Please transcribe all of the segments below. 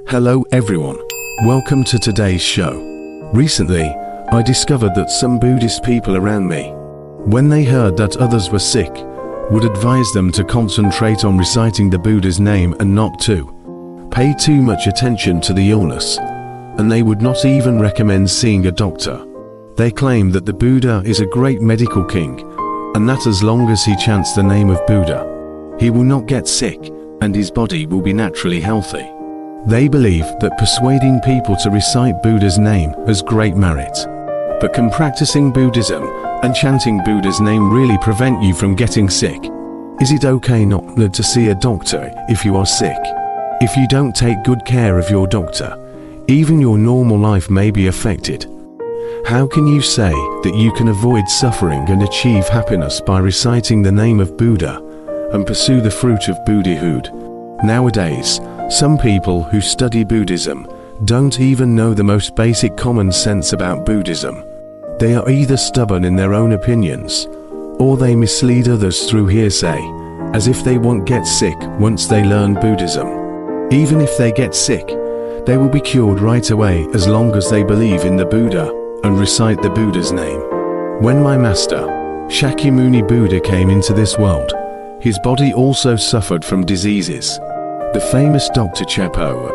Hello everyone, welcome to today's show. Recently, I discovered that some Buddhist people around me, when they heard that others were sick, would advise them to concentrate on reciting the Buddha's name and not to pay too much attention to the illness, and they would not even recommend seeing a doctor. They claim that the Buddha is a great medical king, and that as long as he chants the name of Buddha, he will not get sick and his body will be naturally healthy. They believe that persuading people to recite Buddha's name has great merit. But can practicing Buddhism and chanting Buddha's name really prevent you from getting sick? Is it okay not to see a doctor if you are sick? If you don't take good care of your doctor, even your normal life may be affected. How can you say that you can avoid suffering and achieve happiness by reciting the name of Buddha and pursue the fruit of Buddhahood? Nowadays, some people who study Buddhism don't even know the most basic common sense about Buddhism. They are either stubborn in their own opinions, or they mislead others through hearsay, as if they won't get sick once they learn Buddhism. Even if they get sick, they will be cured right away as long as they believe in the Buddha and recite the Buddha's name. When my master, Shakyamuni Buddha, came into this world, his body also suffered from diseases. The famous Dr. Chepo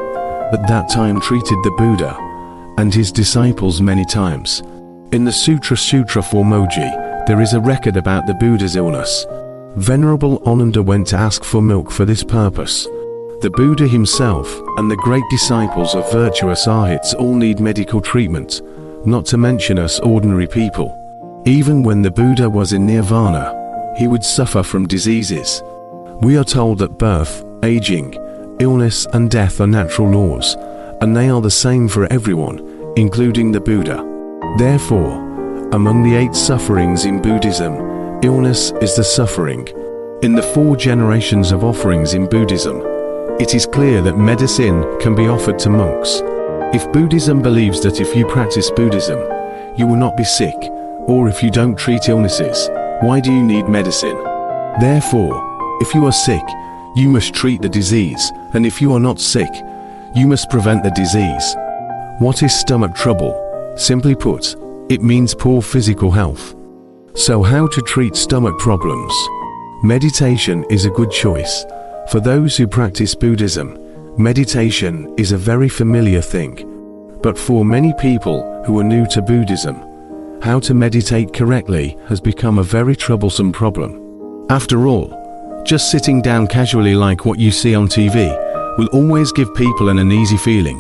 at that time treated the Buddha and his disciples many times. In the Sutra Formoji, there is a record about the Buddha's illness. Venerable Ananda went to ask for milk for this purpose. The Buddha himself and the great disciples of virtuous arhats all need medical treatment, not to mention us ordinary people. Even when the Buddha was in nirvana, he would suffer from diseases. We are told that birth, aging, illness and death are natural laws, and they are the same for everyone, including the Buddha. Therefore, among the 8 sufferings in Buddhism, illness is the suffering. In the 4 generations of offerings in Buddhism, it is clear that medicine can be offered to monks. If Buddhism believes that if you practice Buddhism, you will not be sick, or if you don't treat illnesses, why do you need medicine? Therefore, if you are sick, you must treat the disease, and if you are not sick, you must prevent the disease. What is stomach trouble? Simply put, it means poor physical health. So how to treat stomach problems? Meditation is a good choice. For those who practice Buddhism, meditation is a very familiar thing. But for many people who are new to Buddhism, how to meditate correctly has become a very troublesome problem. After all, just sitting down casually like what you see on TV will always give people an uneasy feeling.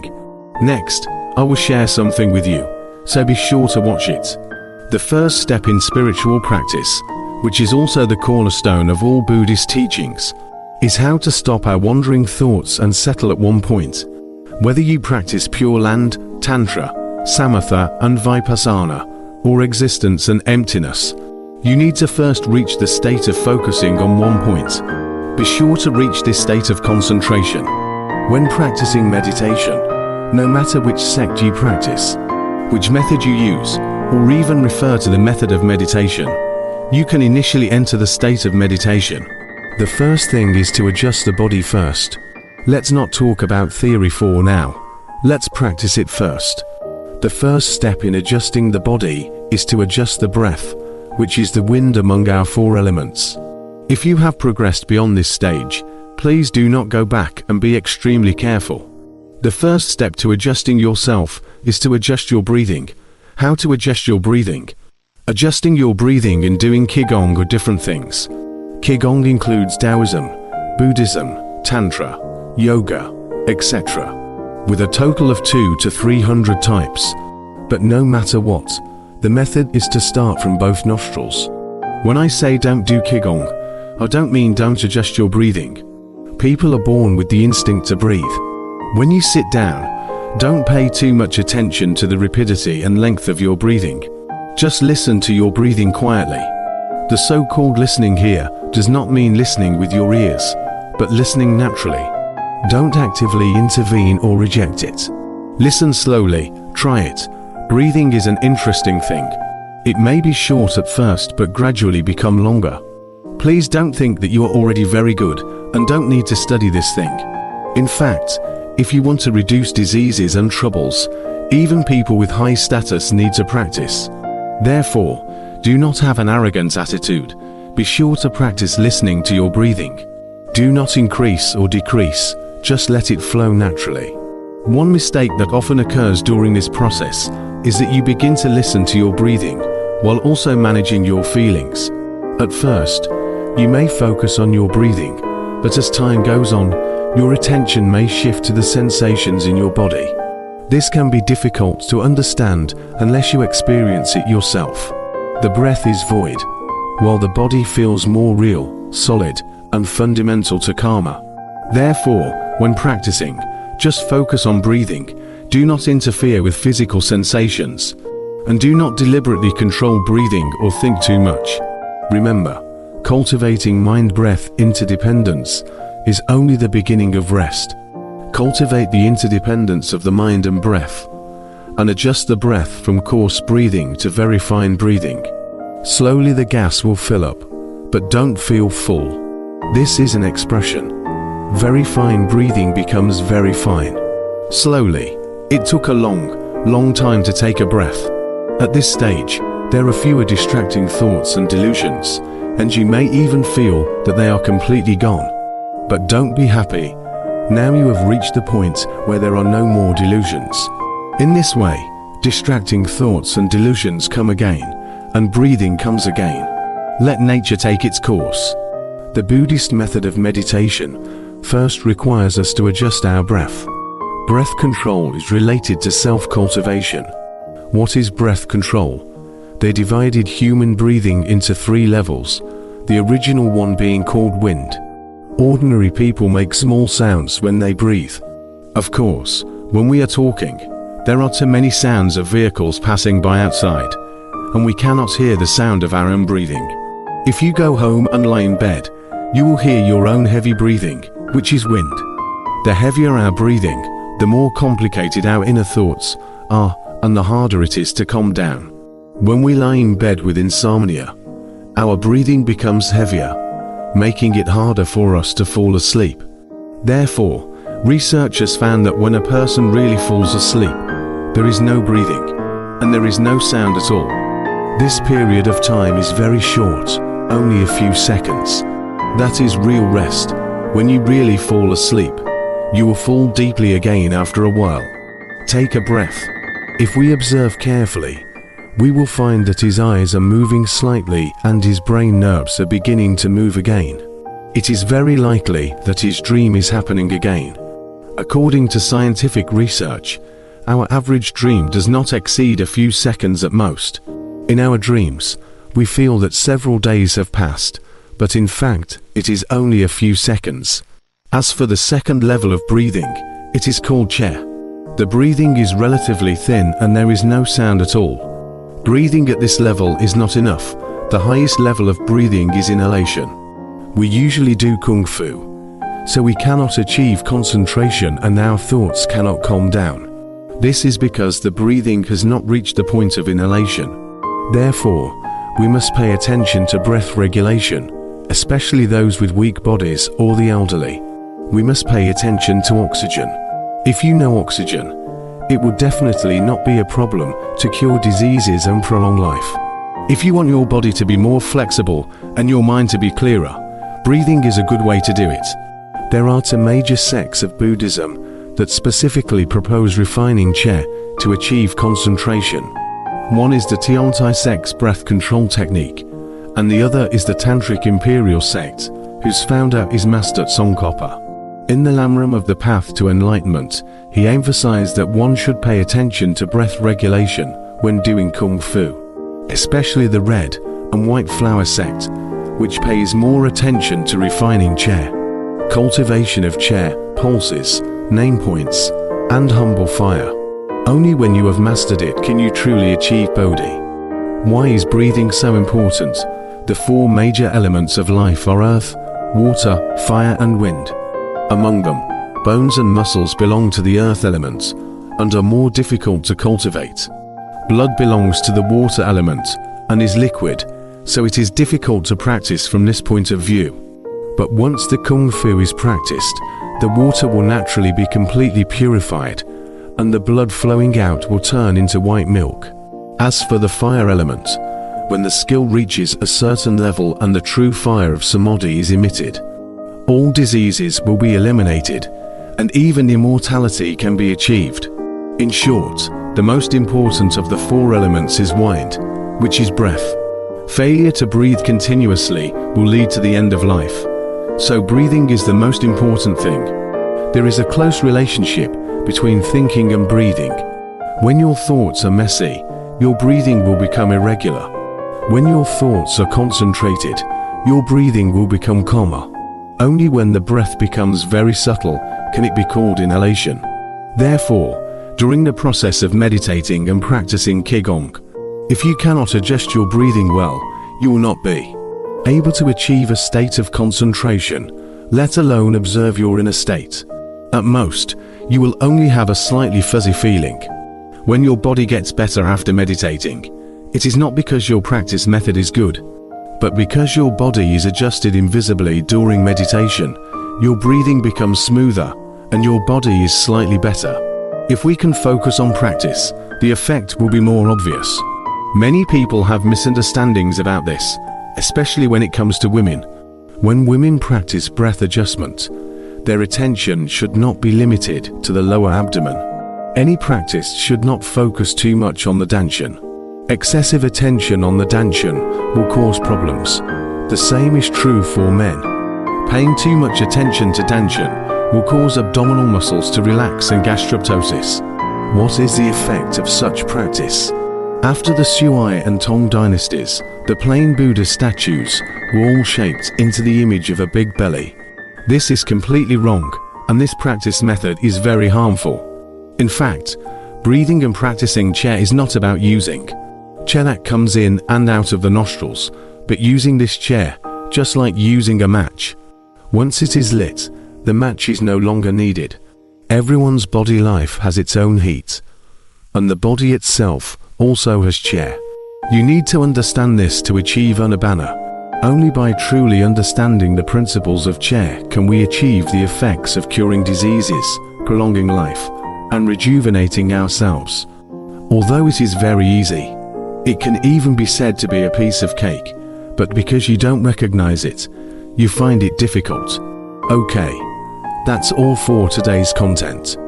Next, I will share something with you, so be sure to watch it. The first step in spiritual practice, which is also the cornerstone of all Buddhist teachings, is how to stop our wandering thoughts and settle at one point. Whether you practice Pure Land, Tantra, Samatha and Vipassana, or existence and emptiness, you need to first reach the state of focusing on one point. Be sure to reach this state of concentration. When practicing meditation, no matter which sect you practice, which method you use, or even refer to the method of meditation, you can initially enter the state of meditation. The first thing is to adjust the body first. Let's not talk about theory for now. Let's practice it first. The first step in adjusting the body is to adjust the breath, which is the wind among our 4 elements. If you have progressed beyond this stage, please do not go back and be extremely careful. The first step to adjusting yourself is to adjust your breathing. How to adjust your breathing? Adjusting your breathing and doing Qigong are different things. Qigong includes Taoism, Buddhism, Tantra, Yoga, etc., with a total of 200 to 300 types. But no matter what, the method is to start from both nostrils. When I say don't do Qigong, I don't mean don't adjust your breathing. People are born with the instinct to breathe. When you sit down, don't pay too much attention to the rapidity and length of your breathing. Just listen to your breathing quietly. The so-called listening here does not mean listening with your ears, but listening naturally. Don't actively intervene or reject it. Listen slowly, try it. Breathing is an interesting thing. It may be short at first but gradually become longer. Please don't think that you are already very good and don't need to study this thing. In fact, If you want to reduce diseases and troubles, even people with high status need to practice. Therefore, do not have an arrogant attitude. Be sure to practice listening to your breathing. Do not increase or decrease, just let it flow naturally. One mistake that often occurs during this process is that you begin to listen to your breathing while also managing your feelings. At first, you may focus on your breathing, but as time goes on, your attention may shift to the sensations in your body. This can be difficult to understand unless you experience it yourself. The breath is void, while the body feels more real, solid, and fundamental to karma. Therefore, when practicing, just focus on breathing. Do not interfere with physical sensations, and do not deliberately control breathing or think too much. Remember, cultivating mind-breath interdependence is only the beginning of rest. Cultivate the interdependence of the mind and breath, and adjust the breath from coarse breathing to very fine breathing. Slowly the gas will fill up, but don't feel full. This is an expression. Very fine breathing becomes very fine. Slowly. It took a long time to take a breath. At this stage, there are fewer distracting thoughts and delusions, and you may even feel that they are completely gone. But don't be happy. Now you have reached the point where there are no more delusions. In this way, distracting thoughts and delusions come again, and breathing comes again. Let nature take its course. The Buddhist method of meditation first requires us to adjust our breath. Breath control is related to self-cultivation. What is breath control? They divided human breathing into 3 levels, the original one being called wind. Ordinary people make small sounds when they breathe. Of course, when we are talking, there are too many sounds of vehicles passing by outside, and we cannot hear the sound of our own breathing. If you go home and lie in bed, you will hear your own heavy breathing, which is wind. The heavier our breathing, the more complicated our inner thoughts are, and the harder it is to calm down. When we lie in bed with insomnia, our breathing becomes heavier, making it harder for us to fall asleep. Therefore, researchers found that when a person really falls asleep, there is no breathing, and there is no sound at all. This period of time is very short, only a few seconds. That is real rest. When you really fall asleep, you will fall deeply again after a while. Take a breath. If we observe carefully, we will find that his eyes are moving slightly and his brain nerves are beginning to move again. It is very likely that his dream is happening again. According to scientific research, our average dream does not exceed a few seconds at most. In our dreams, we feel that several days have passed, but in fact, it is only a few seconds. As for the second level of breathing, it is called chair. The breathing is relatively thin and there is no sound at all. Breathing at this level is not enough. The highest level of breathing is inhalation. We usually do kung fu, so we cannot achieve concentration and our thoughts cannot calm down. This is because the breathing has not reached the point of inhalation. Therefore, we must pay attention to breath regulation, especially those with weak bodies or the elderly. We must pay attention to oxygen. If you know oxygen, it would definitely not be a problem to cure diseases and prolong life. If you want your body to be more flexible and your mind to be clearer, breathing is a good way to do it. There are 2 major sects of Buddhism that specifically propose refining chair to achieve concentration. One is the Tiantai sect's breath control technique, and the other is the Tantric Imperial sect, whose founder is Master Tsongkhapa. In the Lamrim of the Path to Enlightenment, he emphasized that one should pay attention to breath regulation when doing kung fu, especially the red and white flower sect, which pays more attention to refining chair. Cultivation of chair, pulses, name points, and humble fire. Only when you have mastered it can you truly achieve Bodhi. Why is breathing so important? The 4 major elements of life are earth, water, fire and wind. Among them, bones and muscles belong to the earth element and are more difficult to cultivate. Blood belongs to the water element and is liquid, so it is difficult to practice from this point of view. But once the kung fu is practiced, the water will naturally be completely purified, and the blood flowing out will turn into white milk. As for the fire element, when the skill reaches a certain level and the true fire of samadhi is emitted, all diseases will be eliminated, and even immortality can be achieved. In short, the most important of the four elements is wind, which is breath. Failure to breathe continuously will lead to the end of life. So breathing is the most important thing. There is a close relationship between thinking and breathing. When your thoughts are messy, your breathing will become irregular. When your thoughts are concentrated, your breathing will become calmer. Only when the breath becomes very subtle can it be called inhalation. Therefore, during the process of meditating and practicing Qigong, if you cannot adjust your breathing well, you will not be able to achieve a state of concentration, let alone observe your inner state. At most, you will only have a slightly fuzzy feeling. When your body gets better after meditating, it is not because your practice method is good, but because your body is adjusted invisibly during meditation. Your breathing becomes smoother, and your body is slightly better. If we can focus on practice, the effect will be more obvious. Many people have misunderstandings about this, especially when it comes to women. When women practice breath adjustment, their attention should not be limited to the lower abdomen. Any practice should not focus too much on the danshan. Excessive attention on the danshan will cause problems. The same is true for men. Paying too much attention to danshan will cause abdominal muscles to relax and gastroptosis. What is the effect of such practice? After the Sui and Tang dynasties, the plain Buddha statues were all shaped into the image of a big belly. This is completely wrong, and this practice method is very harmful. In fact, breathing and practicing chair is not about using chair that comes in and out of the nostrils, but using this chair just like using a match. Once it is lit, the match is no longer needed. Everyone's body life has its own heat, and the body itself also has chair. You need to understand this to achieve Anabbana. Only by truly understanding the principles of chair can we achieve the effects of curing diseases, prolonging life, and rejuvenating ourselves. Although it is very easy, it can even be said to be a piece of cake, but because you don't recognize it, you find it difficult. Okay, that's all for today's content.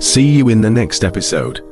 See you in the next episode.